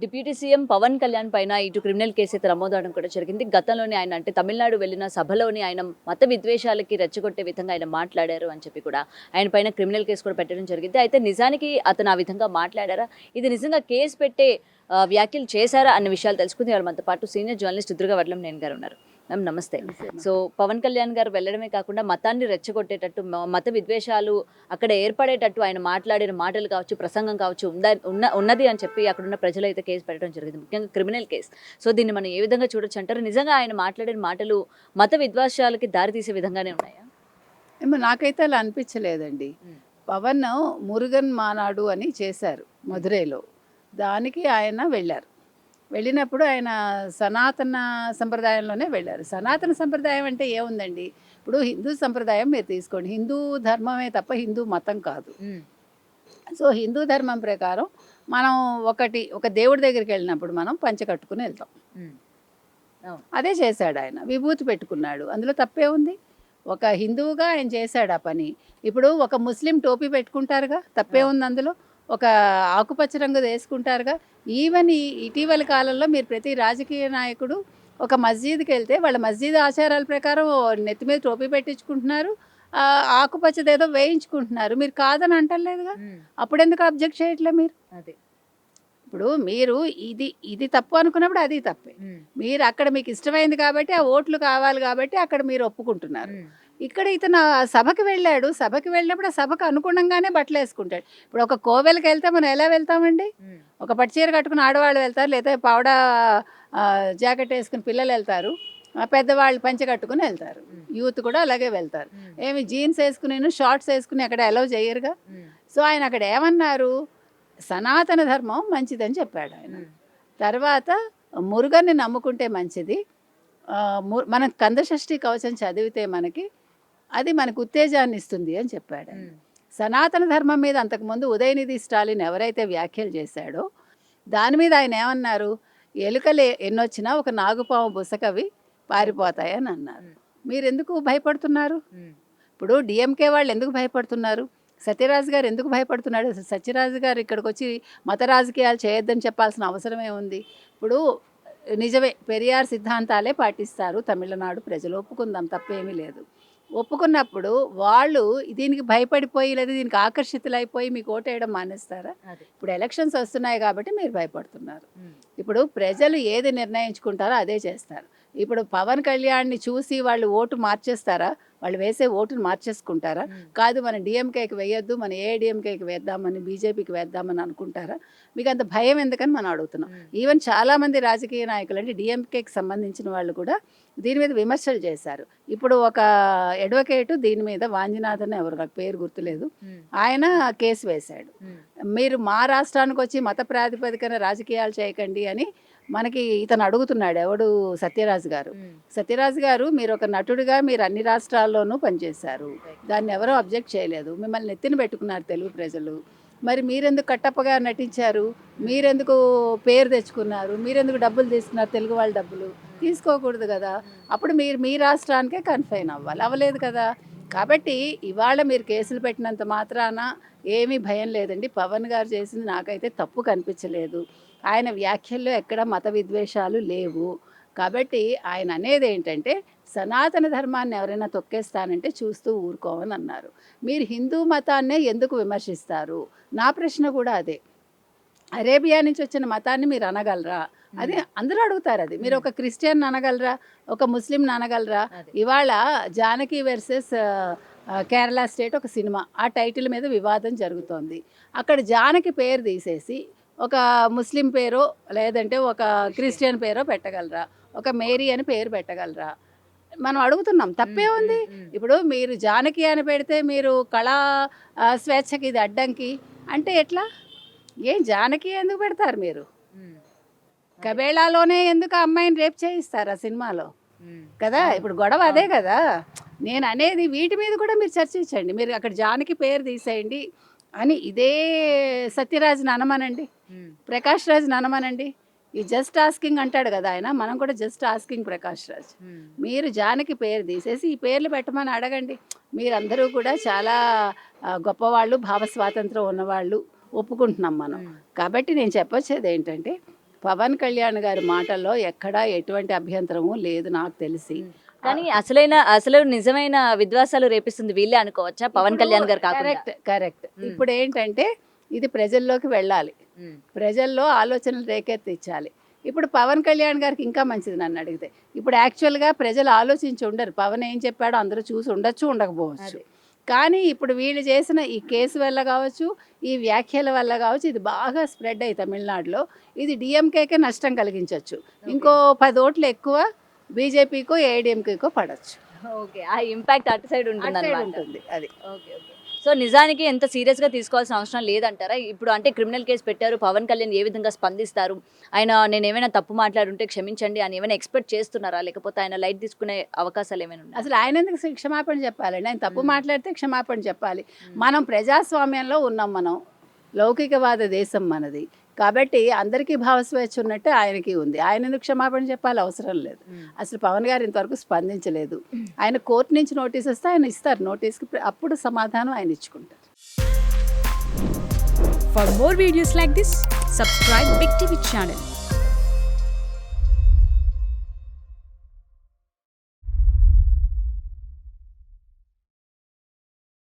Deputy CM Pawan Kalyan పైన ఇటు criminal case అయితే నమోదవడం కూడా జరిగింది. గతంలోనే ఆయన అంటే తమిళనాడు వెళ్ళిన సభలోని ఆయన మత విద్వేషాలకి రెచ్చగొట్టే విధంగా ఆయన మాట్లాడారు అని చెప్పి కూడా ఆయన పైన క్రిమినల్ కేసు కూడా పెట్టడం జరిగింది. అయితే నిజానికి అతను ఆ విధంగా మాట్లాడారా? ఇది నిజంగా కేసు పెట్టే వ్యాఖ్యలు చేశారా అన్న విషయాలు తెలుసుకుంది. ఇవాళ మనతో పాటు సీనియర్ జర్నలిస్ట్ దుర్గా వడ్లంనేని గారు ఉన్నారు. మ్యామ్ నమస్తే. సో పవన్ కళ్యాణ్ గారు వెళ్ళడమే కాకుండా మతాన్ని రెచ్చగొట్టేటట్టు మత విద్వేషాలు అక్కడ ఏర్పడేటట్టు ఆయన మాట్లాడిన మాటలు కావచ్చు, ప్రసంగం కావచ్చు ఉన్నది అని చెప్పి అక్కడున్న ప్రజలైతే కేసు పెట్టడం జరిగింది. ముఖ్యంగా క్రిమినల్ కేసు. సో దీన్ని మనం ఏ విధంగా చూడొచ్చు అంటారు? నిజంగా ఆయన మాట్లాడిన మాటలు మత విద్వేషాలకి దారితీసే విధంగానే ఉన్నాయా? ఏమో నాకైతే అలా అనిపించలేదండి. పవన్ మురుగన్ మానాడు అని చేశారు మధురైలో. దానికి ఆయన వెళ్ళారు. వెళ్ళినప్పుడు ఆయన సనాతన సంప్రదాయంలోనే వెళ్ళారు. సనాతన సంప్రదాయం అంటే ఏముందండి, ఇప్పుడు హిందూ సంప్రదాయం మీరు తీసుకోండి. హిందూ ధర్మమే తప్ప హిందూ మతం కాదు. సో హిందూ ధర్మం ప్రకారం మనం ఒక దేవుడి దగ్గరికి వెళ్ళినప్పుడు మనం పంచె కట్టుకుని వెళ్తాం. అదే చేశాడు ఆయన. విభూతి పెట్టుకున్నాడు. అందులో తప్పే ఉంది? ఒక హిందువుగా ఆయన చేశాడు ఆ పని. ఇప్పుడు ఒక ముస్లిం టోపీ పెట్టుకుంటారుగా, తప్పే ఉంది అందులో? ఒక ఆకుపచ్చ రంగు వేసుకుంటారుగా. ఈవెన్ ఇటీవల కాలంలో మీరు ప్రతి రాజకీయ నాయకుడు ఒక మస్జిద్కి వెళ్తే వాళ్ళ మస్జిద్ ఆచారాల ప్రకారం నెత్తి మీద టోపీ పెట్టించుకుంటున్నారు, ఆకుపచ్చదేదో వేయించుకుంటున్నారు. మీరు కాదని అంటలేదుగా, అప్పుడు ఎందుకు అబ్జెక్ట్ చేయట్లే మీరు? అదే ఇప్పుడు మీరు ఇది తప్పు అనుకున్నప్పుడు అది తప్పే. మీరు అక్కడ మీకు ఇష్టమైంది కాబట్టి, ఆ ఓట్లు కావాలి కాబట్టి అక్కడ మీరు ఒప్పుకుంటున్నారు. ఇక్కడ ఇతను సభకి వెళ్ళాడు. సభకి వెళ్ళినప్పుడు ఆ సభకు అనుగుణంగానే బట్టలు వేసుకుంటాడు. ఇప్పుడు ఒక కోవెలకి వెళ్తే మనం ఎలా వెళ్తామండి? ఒక పట్టుచీర కట్టుకుని ఆడవాళ్ళు వెళ్తారు, లేదా పావడా జాకెట్ వేసుకుని పిల్లలు వెళ్తారు, పెద్దవాళ్ళు పంచె కట్టుకుని వెళ్తారు. యూత్ కూడా అలాగే వెళ్తారు. ఏమి జీన్స్ వేసుకుని షార్ట్స్ వేసుకుని అక్కడ అలౌ చేయరుగా. సో ఆయన అక్కడ ఏమన్నారు? సనాతన ధర్మం మంచిదని చెప్పాడు ఆయన. తర్వాత మురుగన్ని నమ్ముకుంటే మంచిది, మనం కందషష్ఠి కవచం చదివితే అది మనకు ఉత్తేజాన్ని ఇస్తుంది అని చెప్పాడు. సనాతన ధర్మం మీద అంతకుముందు ఉదయనిధి స్టాలిన్ ఎవరైతే వ్యాఖ్యలు చేశాడో దాని మీద ఆయన ఏమన్నారు? ఎలుకలు ఎన్నొచ్చినా ఒక నాగుపాము బుసకవి పారిపోతాయని అన్నారు. మీరు ఎందుకు భయపడుతున్నారు? ఇప్పుడు డిఎంకే వాళ్ళు ఎందుకు భయపడుతున్నారు? సత్యరాజు గారు ఎందుకు భయపడుతున్నాడు? సత్యరాజు గారు ఇక్కడికి వచ్చి మత రాజకీయాలు చేయొద్దని చెప్పాల్సిన అవసరమే ఉంది? ఇప్పుడు నిజమే, పెరియార్ సిద్ధాంతాలే పాటిస్తారు తమిళనాడు ప్రజలు, ఒప్పుకుందాం, తప్పేమీ లేదు. ఒప్పుకున్నప్పుడు వాళ్ళు దీనికి భయపడిపోయి లేదా దీనికి ఆకర్షితులైపోయి మీకు ఓటేయడం మానేస్తారా? ఇప్పుడు ఎలక్షన్స్ వస్తున్నాయి కాబట్టి మీరు భయపడుతున్నారు. ఇప్పుడు ప్రజలు ఏది నిర్ణయించుకుంటారో అదే చేస్తారు. ఇప్పుడు పవన్ కళ్యాణ్ని చూసి వాళ్ళు ఓటు మార్చేస్తారా? వాళ్ళు వేసే ఓటును మార్చేసుకుంటారా? కాదు, మనం డిఎంకేకి వేయొద్దు, మనం ఏఐడిఎంకేకి వేద్దామని, బీజేపీకి వేద్దామని అనుకుంటారా? మీకు అంత భయం ఎందుకని మనం అడుగుతున్నాం. ఈవెన్ చాలామంది రాజకీయ నాయకులు అంటే డిఎంకేకి సంబంధించిన వాళ్ళు కూడా దీని మీద విమర్శలు చేశారు. ఇప్పుడు ఒక అడ్వకేటు దీని మీద వాంజినాథన్ ఎవరు, నాకు పేరు గుర్తులేదు, ఆయన కేసు వేశాడు. మీరు మా రాష్ట్రానికి వచ్చి మత ప్రాతిపదికన రాజకీయాలు చేయకండి అని మనకి ఇతను అడుగుతున్నాడు. ఎవడు? సత్యరాజు గారు. సత్యరాజు గారు, మీరు ఒక నటుడిగా మీరు అన్ని రాష్ట్రాల్లోనూ పనిచేశారు, దాన్ని ఎవరో అబ్జెక్ట్ చేయలేదు. మిమ్మల్ని ఎత్తిన పెట్టుకున్నారు తెలుగు ప్రజలు. మరి మీరెందుకు కట్టప్పగా నటించారు? మీరెందుకు పేరు తెచ్చుకున్నారు? మీరెందుకు డబ్బులు తీసుకున్నారు? తెలుగు వాళ్ళ డబ్బులు తీసుకోకూడదు కదా. అప్పుడు మీరు మీ రాష్ట్రానికే కన్ఫైన్ అవ్వాలి, అవ్వలేదు కదా. కాబట్టి ఇవాళ మీరు కేసులు పెట్టినంత మాత్రాన ఏమీ భయం లేదండి. పవన్ గారు చేసింది నాకైతే తప్పు కనిపించలేదు. ఆయన వ్యాఖ్యల్లో ఎక్కడ మత విద్వేషాలు లేవు. కాబట్టి ఆయన అనేది ఏంటంటే, సనాతన ధర్మాన్ని ఎవరైనా తొక్కేస్తానంటే చూస్తూ ఊరుకోమని అన్నారు. మీరు హిందూ మతాన్నే ఎందుకు విమర్శిస్తారు? నా ప్రశ్న కూడా అదే. అరేబియా నుంచి వచ్చిన మతాన్ని మీరు అనగలరా? అది అందరూ అడుగుతారు. అది మీరు ఒక క్రిస్టియన్ అనగలరా? ఒక ముస్లిం అనగలరా? ఇవాళ జానకి వర్సెస్ కేరళ స్టేట్ ఒక సినిమా, ఆ టైటిల్ మీద వివాదం జరుగుతోంది. అక్కడ జానకి పేరు తీసేసి ఒక ముస్లిం పేరో లేదంటే ఒక క్రిస్టియన్ పేరో పెట్టగలరా? ఒక మేరీ అని పేరు పెట్టగలరా? మనం అడుగుతున్నాం, తప్పే ఉంది. ఇప్పుడు మీరు జానకి అని పెడితే మీరు కళా స్వేచ్ఛకి ఇది అడ్డంకి అంటే ఎట్లా? ఏం జానకి ఎందుకు పెడతారు మీరు? కబేళాలోనే ఎందుకు ఆ అమ్మాయిని రేప్ చేయిస్తారు ఆ సినిమాలో కదా. ఇప్పుడు గొడవ అదే కదా. నేను అనేది వీటి మీద కూడా మీరు చర్చించండి. మీరు అక్కడ జానకి పేరు తీసేయండి అని ఇదే సత్యరాజ్ని అనమనండి, ప్రకాష్ రాజ్ని అనమనండి. ఈ జస్ట్ ఆస్కింగ్ అంటాడు కదా ఆయన, మనం కూడా జస్ట్ ఆస్కింగ్ ప్రకాష్ రాజ్. మీరు జానకి పేరు తీసేసి ఈ పేర్లు పెట్టమని అడగండి. మీరందరూ కూడా చాలా గొప్పవాళ్ళు, భావ స్వాతంత్రం ఉన్నవాళ్ళు, ఒప్పుకుంటున్నాం మనం. కాబట్టి నేను చెప్పొచ్చేది ఏంటంటే, పవన్ కళ్యాణ్ గారి మాటల్లో ఎక్కడా ఎటువంటి అభ్యంతరము లేదు నాకు తెలిసి. కానీ అసలు నిజమైన విద్వాసాలు రేపిస్తుంది వీళ్ళే అనుకోవచ్చా, పవన్ కళ్యాణ్ గారు కాకుండా? కరెక్ట్. ఇప్పుడు ఏంటంటే ఇది ప్రజల్లోకి వెళ్ళాలి, ప్రజల్లో ఆలోచనలు రేకెత్తించాలి. ఇప్పుడు పవన్ కళ్యాణ్ గారికి ఇంకా మంచిది నన్ను అడిగితే. ఇప్పుడు యాక్చువల్గా ప్రజలు ఆలోచించి ఉండరు, పవన్ ఏం చెప్పాడో అందరూ చూసి ఉండొచ్చు, ఉండకపోవచ్చు. కానీ ఇప్పుడు వీళ్ళు చేసిన ఈ కేసు వల్ల కావచ్చు, ఈ వ్యాఖ్యల వల్ల కావచ్చు, ఇది బాగా స్ప్రెడ్ అయ్యి తమిళనాడులో ఇది డిఎంకేకే నష్టం కలిగించవచ్చు. ఇంకో 10 ఓట్లు ఎక్కువ బీజేపీకో ఏఐడిఎంకేకో పడవచ్చు. ఓకే, ఆ ఇంపాక్ట్ అటు సైడ్ ఉంటుంది. అది ఓకే. సో నిజానికి ఎంత సీరియస్గా తీసుకోవాల్సిన అవసరం లేదంటారా? ఇప్పుడు అంటే క్రిమినల్ కేసు పెట్టారు, పవన్ కళ్యాణ్ ఏ విధంగా స్పందిస్తారు, ఆయన నేను ఏమైనా తప్పు మాట్లాడుంటే క్షమించండి అని ఏమైనా ఎక్స్పెక్ట్ చేస్తున్నారా, లేకపోతే ఆయన లైట్ తీసుకునే అవకాశాలు ఏమైనా ఉన్నాయి? అసలు ఆయన ఎందుకు క్షమాపణ చెప్పాలండి? ఆయన తప్పు మాట్లాడితే క్షమాపణ చెప్పాలి. మనం ప్రజాస్వామ్యంలో ఉన్నాం, మనం లౌకికవాద దేశం మనది కాబట్టి అందరికీ భావస్వేచ్ఛ ఉన్నట్టే ఆయనకి ఉంది. ఆయన ఎందుకు క్షమాపణ చెప్పాలి? అవసరం లేదు. అసలు పవన్ గారు ఇంతవరకు స్పందించలేదు. ఆయన కోర్టు నుంచి నోటీస్ వస్తే ఆయన ఇస్తారు, నోటీస్కి అప్పుడు సమాధానం ఆయన ఇచ్చుకుంటారు. For more videos like this, subscribe Big TV channel.